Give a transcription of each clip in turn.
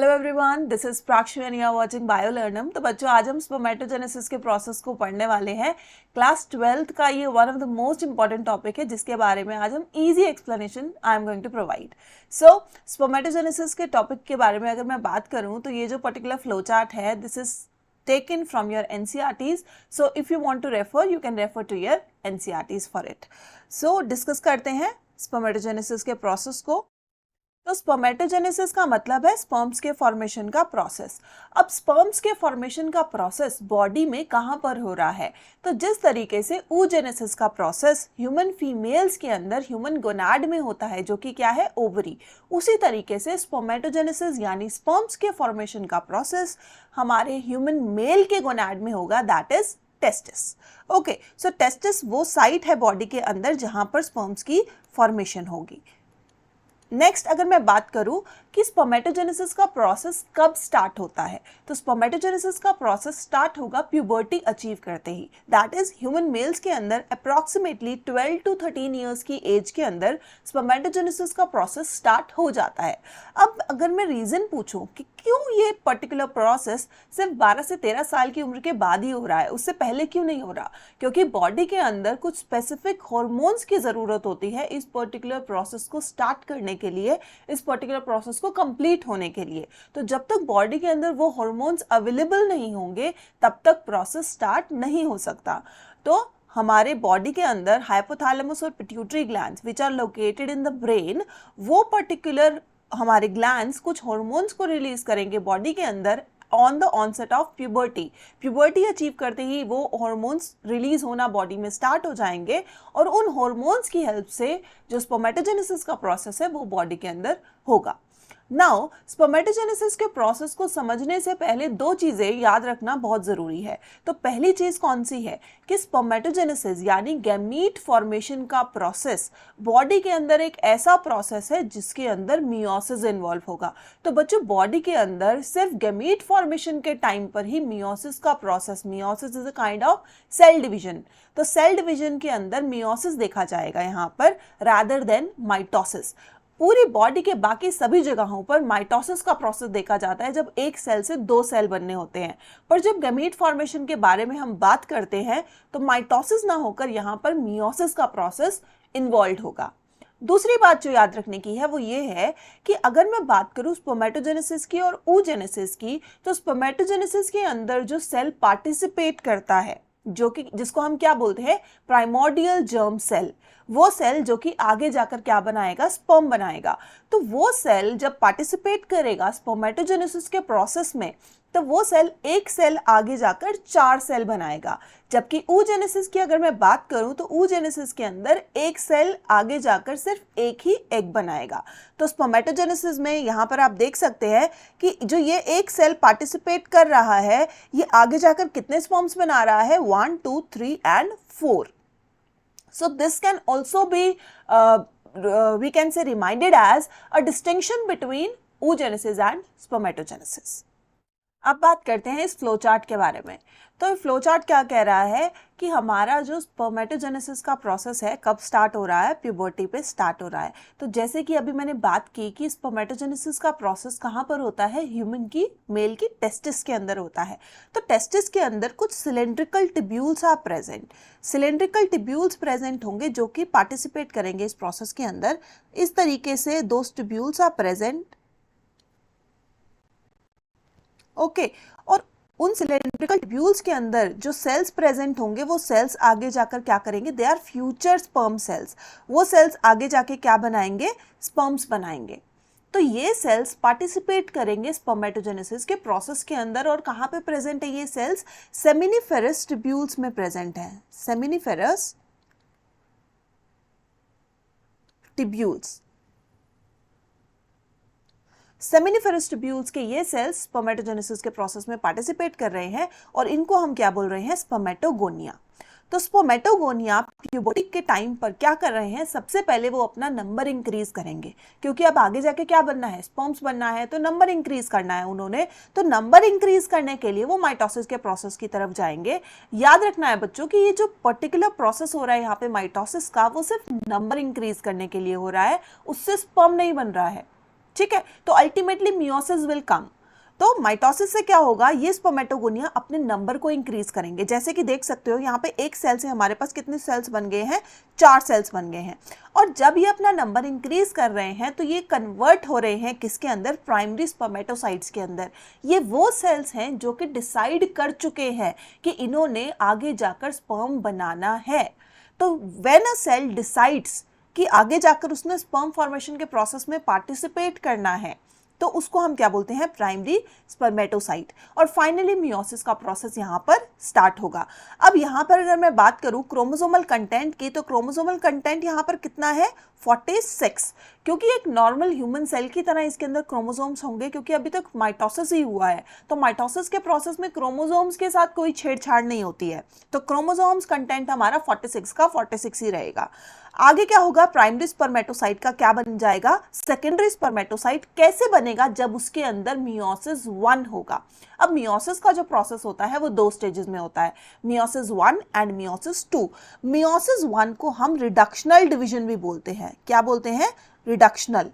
Hello everyone, this is Prakshi and you are watching बायोलर्नम। तो बच्चों, आज हम स्पर्मेटोजेनेसिस के प्रोसेस को पढ़ने वाले हैं। क्लास 12th का ये one of the most important topic है जिसके बारे में आज हम easy explanation I am going to provide. So spermatogenesis के टॉपिक के बारे में अगर मैं बात करूं तो ये जो पर्टिकुलर फ्लो चार्ट है, this is taken from your NCERTs. So if you want to refer, you can refer to your NCERTs for it. So discuss करते हैं स्पर्मेटोजेनेसिस के प्रोसेस को। तो स्पर्मेटोजेनेसिस का मतलब है स्पर्म्स के फॉर्मेशन का प्रोसेस। अब स्पर्म्स के फॉर्मेशन का प्रोसेस बॉडी में कहाँ पर हो रहा है? तो जिस तरीके से oogenesis का प्रोसेस ह्यूमन फीमेल्स के अंदर ह्यूमन गोनाड में होता है, जो कि क्या है, ओवरी, उसी तरीके से स्पर्मेटोजेनेसिस यानी स्पर्म्स के फॉर्मेशन का प्रोसेस हमारे ह्यूमन मेल के गोनाड में होगा, that is testis. Okay, so testis वो साइट है बॉडी के अंदर जहां पर स्पर्म्स की फॉर्मेशन होगी। नेक्स्ट, अगर मैं बात करूं कि स्पर्मेटोजेनेसिस का प्रोसेस कब स्टार्ट होता है, तो स्पर्मेटोजेनेसिस का प्रोसेस स्टार्ट होगा प्यूबर्टी अचीव करते ही। दैट इज ह्यूमन मेल्स के अंदर अप्रॉक्सीमेटली 12 to 13 ईयर्स की एज के अंदर स्पर्मेटोजेनेसिस का प्रोसेस स्टार्ट हो जाता है। अब अगर मैं रीजन पूछूं कि क्यों ये पर्टिकुलर प्रोसेस सिर्फ 12 से 13 साल की उम्र के बाद ही हो रहा है, उससे पहले क्यों नहीं हो रहा? क्योंकि बॉडी के अंदर कुछ स्पेसिफिक हॉर्मोन्स की जरूरत होती है इस पर्टिकुलर प्रोसेस को स्टार्ट करने के लिए, इस पर्टिकुलर प्रोसेस को कंप्लीट होने के लिए। तो जब तक बॉडी के अंदर वो हॉर्मोन्स अवेलेबल नहीं होंगे तब तक प्रोसेस स्टार्ट नहीं हो सकता। तो हमारे बॉडी के अंदर हाइपोथैलेमस और pituitary glands which are located in the brain, वो पर्टिकुलर हमारे ग्लैंड्स कुछ हॉर्मोन्स को रिलीज करेंगे बॉडी के अंदर on the onset of puberty. Puberty achieve करते ही वो हॉर्मोन्स रिलीज होना बॉडी में स्टार्ट हो जाएंगे और उन हॉर्मोन्स की हेल्प से जो स्पर्मेटोजेनेसिस का प्रोसेस है वो बॉडी के अंदर होगा। नाउ, स्पर्मेटोजेनेसिस के प्रोसेस को समझने से पहले दो चीजें याद रखना बहुत जरूरी है। तो पहली चीज कौन सी है कि स्पर्मेटोजेनेसिस यानी गैमीट फॉर्मेशन का प्रोसेस बॉडी के अंदर एक ऐसा प्रोसेस है जिसके अंदर मियोसिस इन्वॉल्व होगा। तो बच्चों, बॉडी के अंदर सिर्फ गैमीट फॉर्मेशन के टाइम पर ही मियोसिस का process, meiosis is a kind of cell division, तो सेल डिवीजन के अंदर मियोसिस देखा जाएगा यहाँ पर रादर देन माइटोसिस। पूरी बॉडी के बाकी सभी जगहों पर माइटोसिस का प्रोसेस देखा जाता है जब एक सेल से दो सेल बनने होते हैं, पर जब गैमीट फॉर्मेशन के बारे में हम बात करते हैं तो माइटोसिस ना होकर यहाँ पर मियोसिस का प्रोसेस इन्वॉल्व होगा। दूसरी बात जो याद रखने की है वो ये है कि अगर मैं बात करूं स्पर्मेटोजेनेसिस की और oogenesis की, तो स्पर्मेटोजेनेसिस के अंदर जो सेल पार्टिसिपेट करता है, जो कि जिसको हम क्या बोलते हैं, प्राइमोर्डियल जर्म सेल, वो सेल जो कि आगे जाकर क्या बनाएगा, स्पर्म बनाएगा। तो वो सेल जब पार्टिसिपेट करेगा स्पर्मेटोजेनेसिस के प्रोसेस में, तो वो सेल एक सेल आगे जाकर 4 सेल बनाएगा। जबकि oogenesis की अगर मैं बात करूं तो oogenesis के अंदर एक सेल आगे जाकर सिर्फ एक ही एग बनाएगा। तो स्पर्मेटोजेनेसिस में यहाँ पर आप देख सकते हैं कि जो ये एक सेल पार्टिसिपेट कर रहा है, ये आगे जाकर कितने स्पर्म्स बना रहा है, 1, 2, 3 and 4. So this can also be we can say reminded as a distinction between oogenesis and spermatogenesis. अब बात करते हैं इस फ्लो चार्ट के बारे में। तो फ्लो चार्ट क्या कह रहा है कि हमारा जो स्पर्मेटोजेनेसिस का प्रोसेस है कब स्टार्ट हो रहा है, प्यूबर्टी पे स्टार्ट हो रहा है। तो जैसे कि अभी मैंने बात की कि स्पर्मेटोजेनेसिस का प्रोसेस कहाँ पर होता है, ह्यूमन की मेल की टेस्टिस के अंदर होता है। तो टेस्टिस के अंदर कुछ cylindrical tubules are present. Cylindrical tubules present होंगे जो कि पार्टिसिपेट करेंगे इस प्रोसेस के अंदर। इस तरीके से दोस टिब्यूल्स आर प्रेजेंट। ओके, और उन सिलेंड्रिकल ट्यूब्यूल्स के अंदर जो सेल्स प्रेजेंट होंगे वो सेल्स आगे जाकर क्या करेंगे, they are future sperm cells. वो सेल्स आगे जाके क्या बनाएंगे, स्पर्म्स बनाएंगे। तो ये सेल्स पार्टिसिपेट करेंगे स्पर्मेटोजेनेसिस के प्रोसेस के अंदर। और कहाँ पे प्रेजेंट है ये सेल्स, सेमिनिफेरस ट्यूब्यूल्स में प्रेजेंट है, सेमिनिफेरस ट्यूब्यूल्स। सेमिनिफेरस ट्यूब्यूल्स के ये सेल्स स्पर्मेटोजेनेसिस के प्रोसेस में पार्टिसिपेट कर रहे हैं और इनको हम क्या बोल रहे हैं, स्पर्मेटोगोनिया। तो स्पर्मेटोगोनिया प्यूबर्टी के टाइम पर क्या कर रहे हैं, सबसे पहले वो अपना नंबर इंक्रीज करेंगे, क्योंकि अब आगे जाके क्या बनना है, स्पर्म्स बनना है, तो नंबर इंक्रीज करना है उन्होंने। तो नंबर इंक्रीज करने के लिए वो माइटोसिस के प्रोसेस की तरफ जाएंगे। याद रखना है बच्चों कि ये जो पर्टिकुलर प्रोसेस हो रहा है यहाँ पे माइटोसिस का, वो सिर्फ नंबर इंक्रीज करने के लिए हो रहा है, उससे स्पर्म नहीं बन रहा है। ठीक है, तो अल्टीमेटली मियोसिस विल कम। तो माइटोसिस से क्या होगा, ये स्पर्मेटोगोनिया अपने नंबर को इंक्रीज करेंगे। जैसे कि देख सकते हो यहाँ पे एक सेल से हमारे पास कितने सेल्स बन गए हैं, 4 सेल्स बन गए हैं। और जब ये अपना नंबर इंक्रीज कर रहे हैं तो ये कन्वर्ट हो रहे हैं किसके अंदर, प्राइमरी स्पर्मेटोसाइट्स के अंदर। ये वो सेल्स हैं जो कि डिसाइड कर चुके हैं कि इन्होंने आगे जाकर स्पर्म बनाना है। तो व्हेन अ सेल डिसाइड्स कि आगे जाकर उसने स्पर्म फॉर्मेशन के प्रोसेस में पार्टिसिपेट करना है, तो उसको हम क्या बोलते हैं, प्राइमरी स्पर्मेटोसाइट। और फाइनली मियोसिस का प्रोसेस यहाँ पर स्टार्ट होगा। अब यहाँ पर अगर मैं बात करूँ क्रोमोसोमल कंटेंट की, तो क्रोमोसोमल कंटेंट यहाँ पर कितना है, 46, क्योंकि एक नॉर्मल ह्यूमन सेल की तरह इसके अंदर क्रोमोसोम्स होंगे, क्योंकि अभी तक माइटोसिस ही हुआ है। तो माइटोसिस के प्रोसेस में क्रोमोसोम्स के साथ कोई छेड़छाड़ नहीं होती है, तो क्रोमोसोम्स कंटेंट हमारा 46 का 46 ही रहेगा। आगे क्या होगा, प्राइमरी स्पर्मेटोसाइट का क्या बन जाएगा, सेकेंडरी स्पर्मेटोसाइट। कैसे बनेगा, जब उसके अंदर मियोसिस 1 होगा। अब मियोसिस का जो प्रोसेस होता है वो 2 स्टेजेस में होता है, मियोसिस 1 एंड मियोसिस 2। मियोसिस 1 को हम रिडक्शनल डिवीजन भी बोलते हैं। क्या बोलते हैं, रिडक्शनल।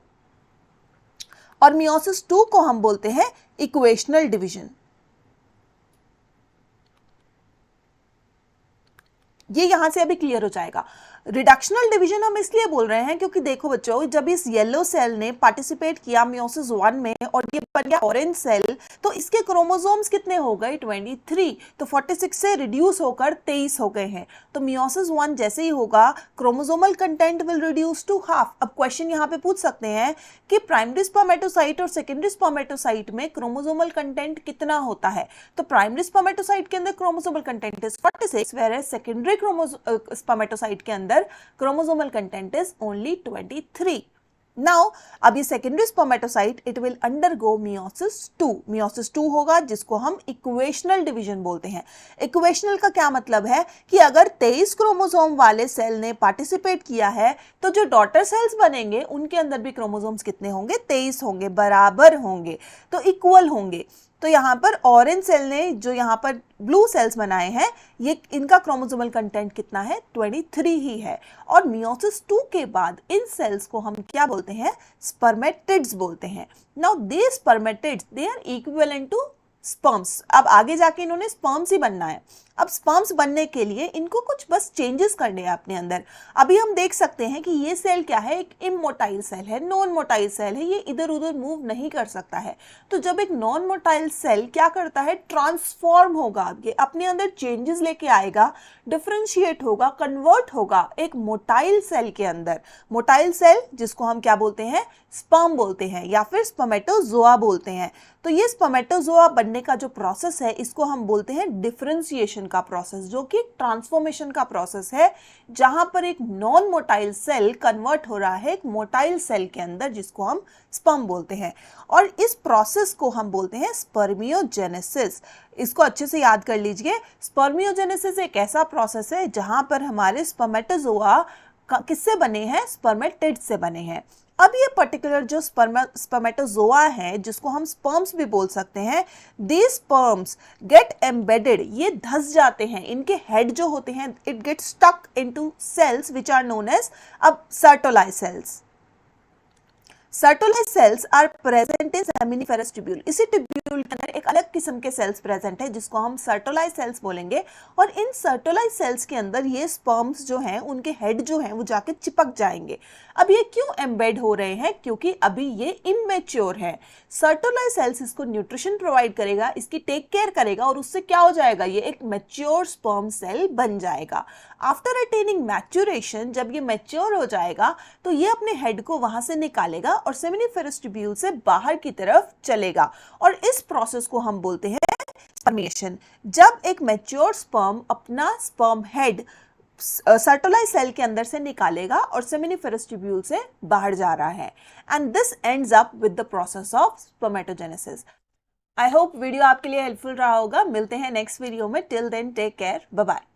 और मियोसिस 2 को हम बोलते हैं इक्वेशनल डिवीजन। ये यहां से अभी क्लियर हो जाएगा। रिडक्शनल डिवीजन हम इसलिए बोल रहे हैं क्योंकि देखो बच्चों, जब इस येलो सेल ने पार्टिसिपेट किया मियोसिस 1 में और ये बन गया ऑरेंज सेल, तो इसके क्रोमोसोम्स कितने हो गए, 23। तो 46 से रिड्यूस होकर 23 हो गए हैं। तो मियोसिस 1 जैसे ही होगा, chromosomal content will reduce to half. अब क्वेश्चन यहाँ पे पूछ सकते हैं कि प्राइमरी स्पर्मेटोसाइट और सेकेंडरी स्पर्मेटोसाइट में क्रोमोसोमल कंटेंट कितना होता है। तो प्राइमरी स्पर्मेटोसाइट के अंदर chromosomal content is 46, where secondary spermatocyte के अंदर chromosomal content is only 23. Now, अब ये secondary spermatocyte it will undergo meiosis 2। Meiosis 2 होगा, जिसको हम इक्वेशनल डिवीजन बोलते हैं। इक्वेशनल का क्या मतलब है कि अगर 23 क्रोमोसोम वाले सेल ने पार्टिसिपेट किया है, तो जो डॉटर सेल्स बनेंगे उनके अंदर भी क्रोमोसोम्स कितने होंगे, 23 होंगे, बराबर होंगे, तो इक्वल होंगे। तो यहाँ पर ऑरेंज सेल ने जो यहाँ पर ब्लू सेल्स बनाए हैं, ये इनका क्रोमोसोमल कंटेंट कितना है, 23 ही है। और मियोसिस 2 के बाद इन सेल्स को हम क्या बोलते हैं, स्पर्मेटिड्स बोलते हैं। Now they spermatids they are equivalent to sperms. अब आगे जाके इन्होंने स्पर्म्स ही बनना है। अब स्पर्म्स बनने के लिए इनको कुछ बस चेंजेस करने हैं अपने अंदर। अभी हम देख सकते हैं कि ये सेल क्या है, एक इमोटाइल सेल है, नॉन मोटाइल सेल है, ये इधर उधर मूव नहीं कर सकता है। तो जब एक नॉन मोटाइल सेल क्या करता है, ट्रांसफॉर्म होगा, ये अपने अंदर चेंजेस लेके आएगा, डिफरेंशिएट होगा, कन्वर्ट होगा एक मोटाइल सेल के अंदर। मोटाइल सेल जिसको हम क्या बोलते हैं, स्पर्म बोलते हैं या फिर स्पर्मेटोजोआ बोलते हैं। तो ये स्पर्मेटोजोआ बनने का जो प्रोसेस है, इसको हम बोलते हैं डिफरेंशिएशन का प्रोसेस, जो कि ट्रांसफॉर्मेशन का प्रोसेस है, जहां पर एक नॉन मोटाइल सेल कन्वर्ट हो रहा है एक मोटाइल सेल के अंदर, जिसको हम स्पर्म बोलते हैं। और इस प्रोसेस को हम बोलते हैं स्पर्मियोजेनेसिस। इसको अच्छे से याद कर लीजिए। स्पर्मियोजेनेसिस एक ऐसा प्रोसेस है जहां पर हमारे स्पर्मेटोजोआ किससे बने हैं, स्पर्मेटिड से बने हैं। अब ये पर्टिकुलर जो स्पर्मेटोजोआ है, जिसको हम स्पर्म्स भी बोल सकते हैं, दीज स्पर्म्स गेट एम्बेडेड, ये धस जाते हैं, इनके हेड जो होते हैं, it get stuck into cells which are known as अब Sertoli cells. Sertoli cells are present in seminiferous tubule. इसी ट्यूब्यूल के अंदर एक अलग किस्म के सेल्स प्रेजेंट है, जिसको हम सर्टोलाई सेल्स बोलेंगे। और इन सर्टोलाई सेल्स के अंदर ये स्पर्म्स जो हैं, उनके हेड जो हैं वो जाके चिपक जाएंगे। अब ये क्यों एम्बेड हो रहे हैं, क्योंकि अभी ये इमेच्योर है। सर्टोलाई सेल्स इसको न्यूट्रिशन प्रोवाइड करेगा, इसकी टेक केयर करेगा, और उससे क्या हो जाएगा, ये एक मैच्योर स्पर्म सेल बन जाएगा। आफ्टर अटेनिंग मैच्योरेशन, जब ये मैच्योर हो जाएगा तो ये अपने हेड को वहां से निकालेगा और सेमिनिफेरस ट्यूब्यूल से बाहर की तरफ चलेगा। और इस प्रोसेस को हम बोलते हैं स्पर्मिएशन। जब एक मैच्योर स्पर्म अपना स्पर्म हेड सर्टोलाई सेल के अंदर से निकालेगा और सेमिनिफेरस ट्यूब्यूल से बाहर जा रहा है, and this ends up with the process of spermatogenesis. I hope video आपके लिए हेल्पफुल रहा होगा। मिलते हैं नेक्स्ट वीडियो में। Till then take care, bye bye.